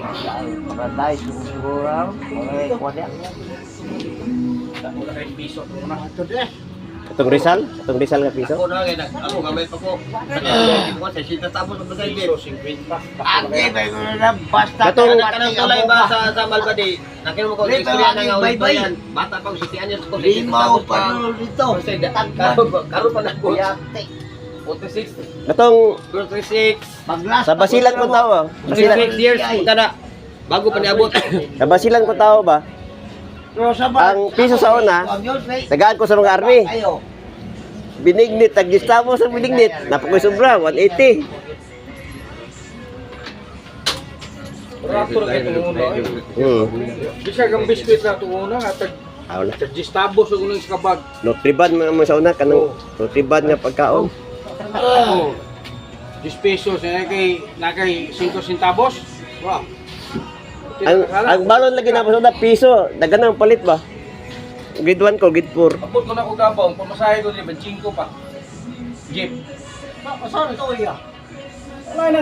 Paradise, siguro. Okay, kuha Wala kayong piso. Itong Rizal? Itong Rizal nga piso? Ako na kaya ako gamay pa ko. Hindi ko sa sita tapos sa bagay din. Piso, 50. Ate, may na basta. Katong- Kanang tulay ba sa Malbadi? Nakin mo ko Wait, istorya wala, nga ulit bye-bye. yan. Bata pa ko 7 anyos ko. Limaw pa nun dito. Karo pa na ko. Yate. 46. Itong 46. Paglas. sa Basilan ko tao ba? 46 years kada bago pa niabot. Sa Basilan ko tao ba? Ang piso sa una, tagaan ko sa mga army. Ayo. Binignit, tag-gistamo sa binignit. Napakoy sobra, 180. Rato na kayo tumuno. Bisa kang biskuit na tumuno. At Aw na. tagdistabos ang unang kabag. Nutriban mo sa una, kanang nutriban nga pagkaon. 10 pesos. Nakay 5 centavos. Wow. Ang balon lagi na sa una, piso. Dagan ang palit ba? Grade 1 ko, grade 4. Apot ko na ko gabong. Pamasahe ko din. 5 pa. Jeep. Saan ito iya? Wala na